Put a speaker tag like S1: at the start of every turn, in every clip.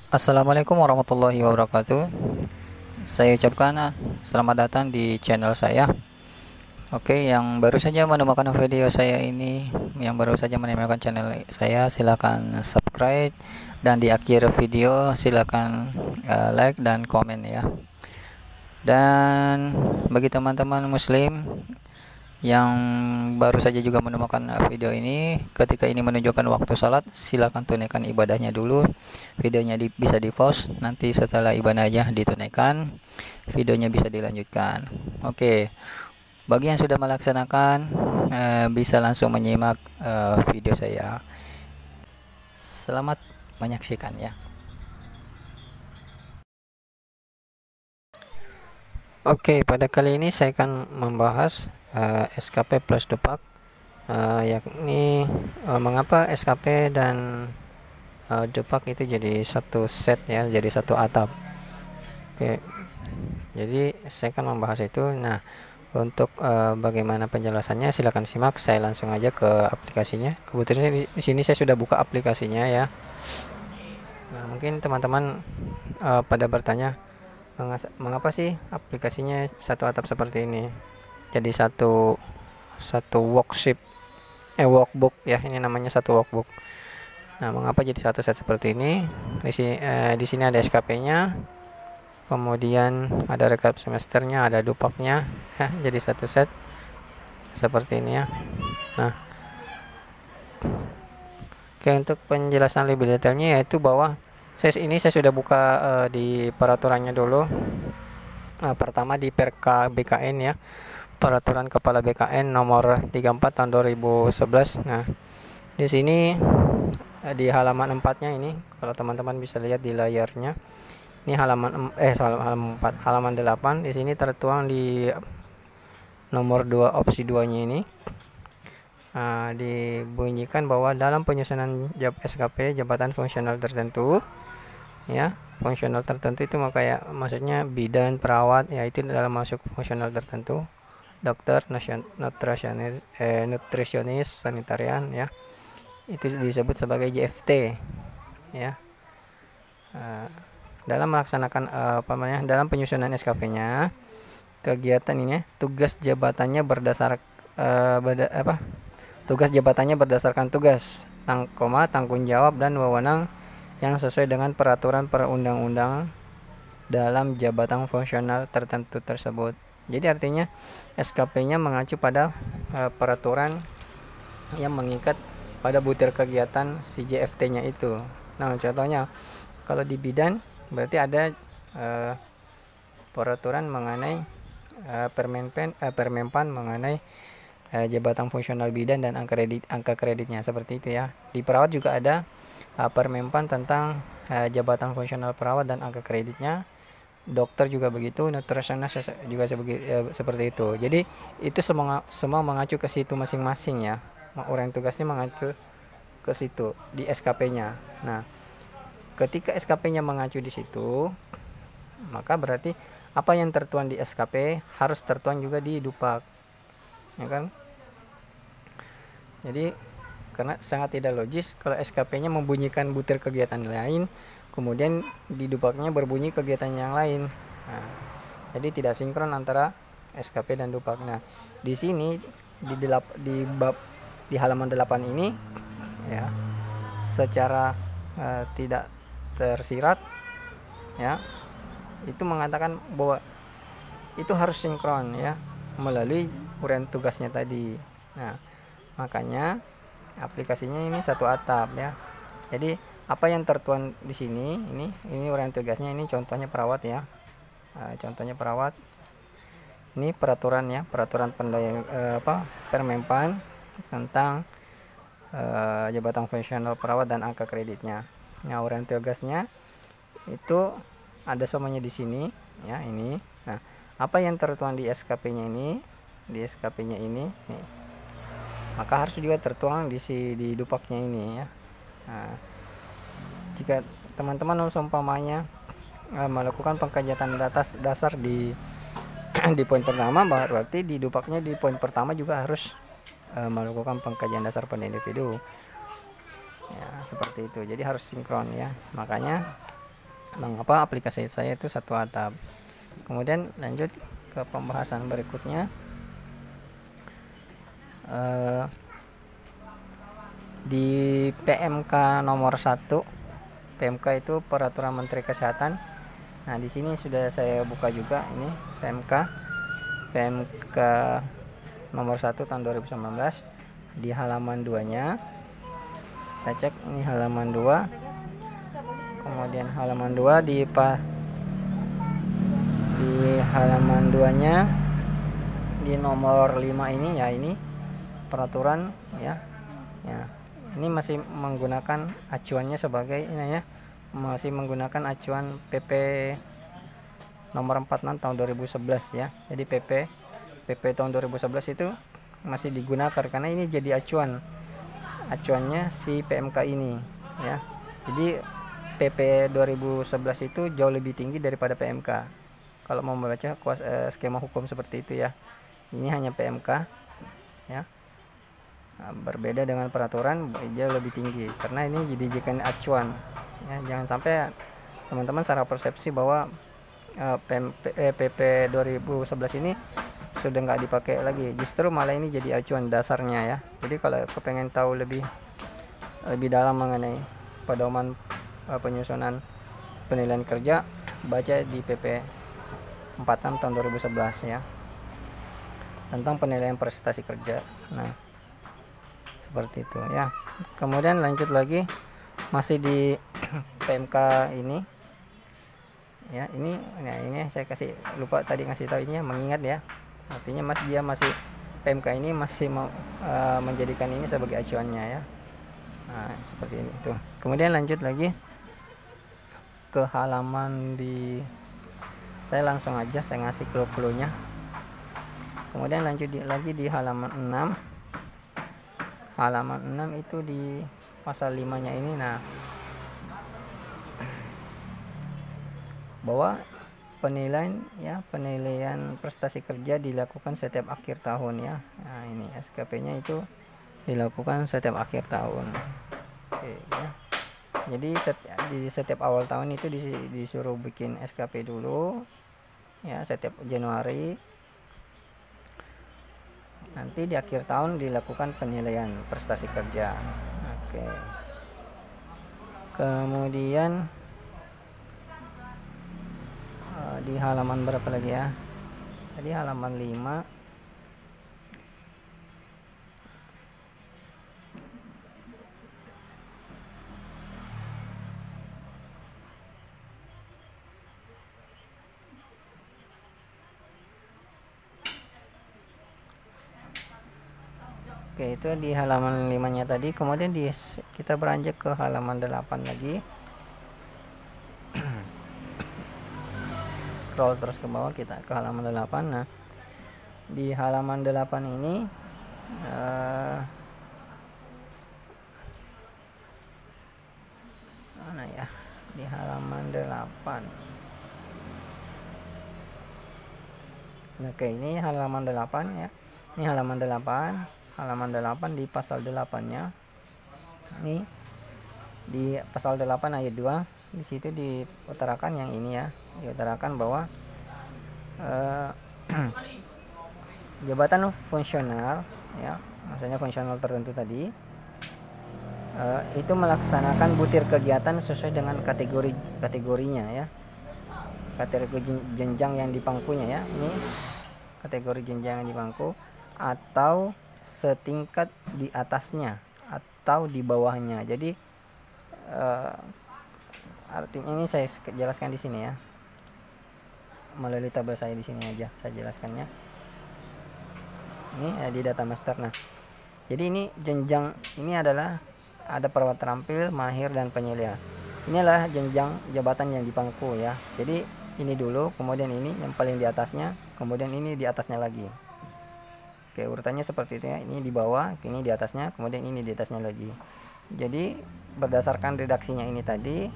S1: Assalamualaikum warahmatullahi wabarakatuh. Saya ucapkan selamat datang di channel saya. Oke, yang baru saja menemukan video saya ini, yang baru saja menemukan channel saya, silakan subscribe, dan di akhir video silakan like dan komen ya. Dan bagi teman-teman muslim yang baru saja juga menemukan video ini, ketika ini menunjukkan waktu salat, silakan tunaikan ibadahnya dulu. Videonya bisa di pause, nanti setelah ibadahnya ditunaikan, videonya bisa dilanjutkan. Oke, bagi yang sudah melaksanakan, bisa langsung menyimak video saya. Selamat menyaksikan ya. Oke, pada kali ini saya akan membahas SKP plus Dupak, yakni mengapa SKP dan Dupak itu jadi satu set ya, jadi satu atap. Oke, jadi saya akan membahas itu. Nah, untuk bagaimana penjelasannya silakan simak. Saya langsung aja ke aplikasinya. Kebetulan di sini saya sudah buka aplikasinya ya. Nah, mungkin teman-teman pada bertanya, mengapa sih aplikasinya satu atap seperti ini? Jadi satu workbook ya, ini namanya satu workbook. Nah, mengapa jadi satu set seperti ini? Di sini ada SKP-nya, kemudian ada rekap semesternya, ada dupaknya ya, jadi satu set seperti ini ya. Nah, oke, untuk penjelasan lebih detailnya yaitu bahwa saya sudah buka di peraturannya dulu. Pertama di Perka BKN ya, Peraturan Kepala BKN nomor 34 tahun 2011. Nah, di sini di halaman 4-nya ini, kalau teman-teman bisa lihat di layarnya, ini halaman 4, halaman 8. Di sini tertuang di nomor 2 opsi 2-nya ini. Dibunyikan bahwa dalam penyusunan SKP jabatan fungsional tertentu ya, fungsional tertentu itu maksudnya bidan, perawat ya, itu dalam masuk fungsional tertentu, dokter, nutrisionis, sanitarian ya, itu disebut sebagai JFT ya. Dalam melaksanakan dalam penyusunan SKP-nya, kegiatan ini tugas jabatannya berdasarkan tugas, tanggung jawab dan wewenang yang sesuai dengan peraturan perundang-undang dalam jabatan fungsional tertentu tersebut. Jadi artinya SKP-nya mengacu pada peraturan yang mengikat pada butir kegiatan si JFT-nya itu. Nah, contohnya kalau di bidan berarti ada peraturan mengenai Permenpan mengenai jabatan fungsional bidan dan angka kreditnya, seperti itu ya. Di perawat juga ada Permenpan tentang jabatan fungsional perawat dan angka kreditnya. Dokter juga begitu, nutrisionis juga seperti itu. Jadi itu semua mengacu ke situ masing-masing ya. Orang tugasnya mengacu ke situ di SKP-nya. Nah, ketika SKP-nya mengacu di situ, maka berarti apa yang tertuang di SKP harus tertuang juga di Dupak, ya kan? Jadi karena sangat tidak logis kalau SKP-nya membunyikan butir kegiatan lain, kemudian di Dupaknya berbunyi kegiatan yang lain. Nah, jadi tidak sinkron antara SKP dan Dupak. Nah, di sini di halaman 8 ini ya, secara tidak tersirat ya, itu mengatakan bahwa itu harus sinkron ya melalui uraian tugasnya tadi. Nah, makanya aplikasinya ini satu atap ya. Jadi apa yang tertuang di sini, ini uraian tugasnya, ini contohnya perawat ya. Contohnya perawat. Ini peraturan ya, peraturan Permenpan tentang jabatan fungsional perawat dan angka kreditnya. Nah, uraian tugasnya itu ada semuanya di sini ya, ini. Nah, apa yang tertuang di SKP-nya ini, nih, maka harus juga tertuang di Dupaknya ini ya. Nah, jika teman-teman umpamanya melakukan pengkajian dasar di di poin pertama, berarti di Dupaknya di poin pertama juga harus melakukan pengkajian dasar pada individu ya, seperti itu. Jadi harus sinkron ya. Makanya mengapa aplikasi saya itu satu atap. Kemudian lanjut ke pembahasan berikutnya. Di PMK nomor 1, PMK itu Peraturan Menteri Kesehatan. Nah, di sini sudah saya buka juga ini PMK nomor 1 tahun 2019 di halaman 2-nya. Kita cek ini halaman 2. Kemudian halaman 2 di halaman 2-nya di nomor 5 ini ya, ini peraturan ya. Ya. Ini masih menggunakan acuannya sebagai ini ya, masih menggunakan acuan PP nomor 46 tahun 2011 ya. Jadi PP tahun 2011 itu masih digunakan karena ini jadi acuannya si PMK ini ya. Jadi PP 2011 itu jauh lebih tinggi daripada PMK kalau mau membaca skema hukum seperti itu ya. Ini hanya PMK ya. Nah, berbeda dengan peraturan jauh lebih tinggi karena ini dijadikan acuan ya. Jangan sampai teman-teman salah persepsi bahwa PP 2011 ini sudah nggak dipakai lagi, justru malah ini jadi acuan dasarnya ya. Jadi kalau kepengen tahu lebih dalam mengenai pedoman penyusunan penilaian kerja, baca di PP 46 tahun 2011 ya, tentang penilaian prestasi kerja. Nah, seperti itu ya. Kemudian lanjut lagi masih di PMK ini ya. Ini saya kasih lupa tadi ngasih tahu ini ya, mengingat ya, artinya dia masih PMK ini masih menjadikan ini sebagai acuannya ya. Nah, seperti ini tuh. Kemudian lanjut lagi ke halaman saya langsung aja saya ngasih clue-nya. Kemudian lanjut lagi di halaman 6. Halaman 6 itu di pasal 5-nya ini. Nah, bahwa penilaian prestasi kerja dilakukan setiap akhir tahun ya. Nah, ini SKP-nya itu dilakukan setiap akhir tahun. Oke ya. Jadi di setiap awal tahun itu disuruh bikin SKP dulu ya, setiap Januari. Nanti di akhir tahun dilakukan penilaian prestasi kerja. Oke. Kemudian di halaman berapa lagi ya? Tadi halaman 5. Oke, itu di halaman 5-nya tadi. Kemudian kita beranjak ke halaman 8 lagi. Scroll terus ke bawah, kita ke halaman 8. Nah, di halaman 8 ini mana ya? Di halaman 8. Oke, ini halaman 8 ya. Ini halaman 8 di pasal 8-nya. Ini di pasal 8 ayat 2, di situ diutarakan yang ini ya. Diutarakan bahwa jabatan fungsional ya, maksudnya fungsional tertentu tadi itu melaksanakan butir kegiatan sesuai dengan kategorinya ya. Kategori jenjang yang dipangkunya ya. Ini kategori jenjang yang dipangku atau setingkat di atasnya atau di bawahnya. Jadi artinya ini saya jelaskan di sini ya, melalui tabel saya di sini aja saya jelaskannya. Ini di data master. Nah, jadi ini jenjang ini adalah ada perawat terampil, mahir, dan penyelia. Ini adalah jenjang jabatan yang dipangku ya. Jadi ini dulu, kemudian ini yang paling di atasnya, kemudian ini di atasnya lagi. Oke, urutannya seperti itu ya. Ini di bawah, ini di atasnya, kemudian ini di atasnya lagi. Jadi berdasarkan redaksinya ini tadi,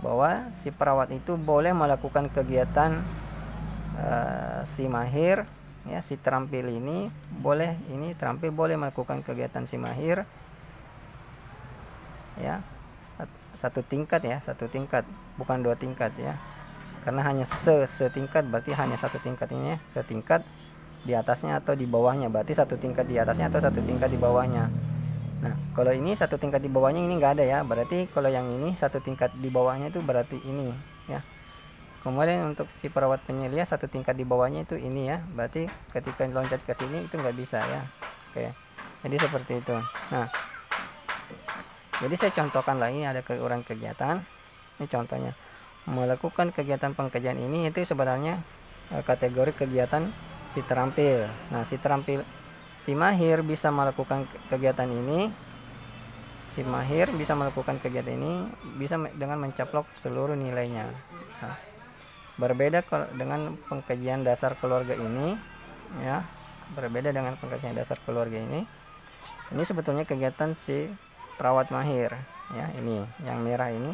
S1: bahwa si perawat itu boleh melakukan kegiatan si mahir ya, si terampil ini terampil boleh melakukan kegiatan si mahir ya satu tingkat ya, satu tingkat, bukan dua tingkat ya, karena hanya setingkat, berarti hanya satu tingkat ini ya, setingkat di atasnya atau di bawahnya, berarti satu tingkat di atasnya atau satu tingkat di bawahnya. Nah kalau ini satu tingkat di bawahnya, ini enggak ada ya, berarti kalau yang ini satu tingkat di bawahnya itu berarti ini ya. Kemudian untuk si perawat penyelia satu tingkat di bawahnya itu ini ya, berarti ketika loncat ke sini itu nggak bisa ya. Oke, jadi seperti itu. Nah jadi saya contohkan lagi, ada uraian kegiatan. Ini contohnya, melakukan kegiatan pengkajian ini itu sebenarnya kategori kegiatan si terampil. Nah si mahir bisa melakukan kegiatan ini, bisa dengan mencaplok seluruh nilainya. Nah, berbeda dengan pengkajian dasar keluarga ini ya, ini sebetulnya kegiatan si perawat mahir ya. Ini yang merah ini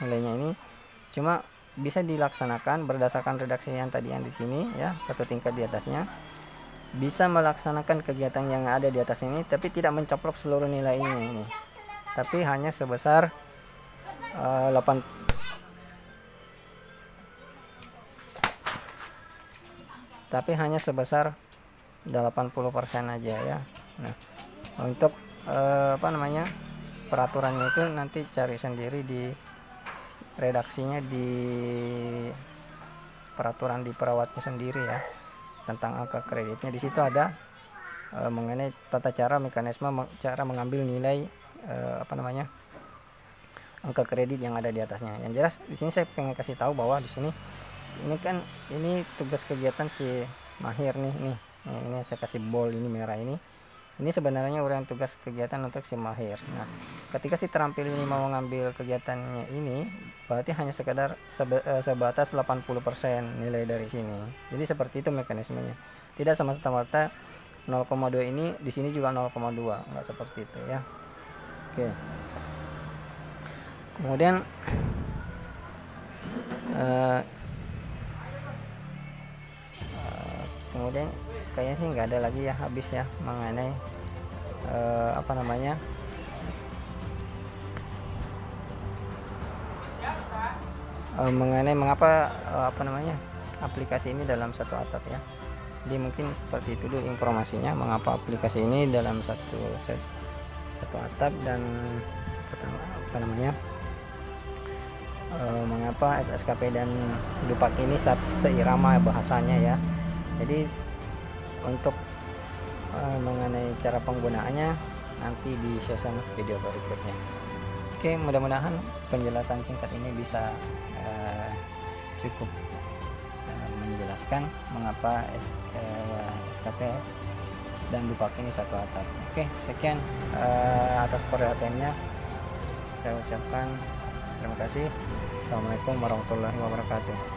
S1: nilainya ini cuma bisa dilaksanakan berdasarkan redaksi yang tadi yang di sini ya, satu tingkat di atasnya, bisa melaksanakan kegiatan yang ada di atas ini tapi tidak mencaplok seluruh nilainya ini, tapi hanya sebesar 80% aja ya. Nah untuk peraturannya itu nanti cari sendiri di redaksinya, di peraturan di perawatnya sendiri ya, tentang angka kreditnya. Di situ ada mengenai tata cara, mekanisme cara mengambil nilai angka kredit yang ada di atasnya. Yang jelas di sini saya pengen kasih tahu bahwa di sini ini tugas kegiatan si mahir nih, ini saya kasih bold, ini merah ini sebenarnya uraian tugas kegiatan untuk si mahir. Nah ketika si terampil ini mau mengambil kegiatannya ini, berarti hanya sekedar sebatas 80% nilai dari sini. Jadi seperti itu mekanismenya, tidak semata-mata 0,2 ini di sini juga 0,2, enggak seperti itu ya. Oke, kemudian kayaknya sih nggak ada lagi ya, habis ya mengenai mengenai mengapa aplikasi ini dalam satu atap ya. Jadi mungkin seperti itu dulu informasinya, mengapa aplikasi ini dalam satu atap, dan mengapa FSKP dan Dupak ini seirama bahasanya ya. Jadi untuk mengenai cara penggunaannya nanti di season video berikutnya. Oke, mudah-mudahan penjelasan singkat ini bisa cukup menjelaskan mengapa SKP dan Dupak ini satu atap. Oke, sekian atas perhatiannya saya ucapkan terima kasih. Assalamualaikum warahmatullahi wabarakatuh.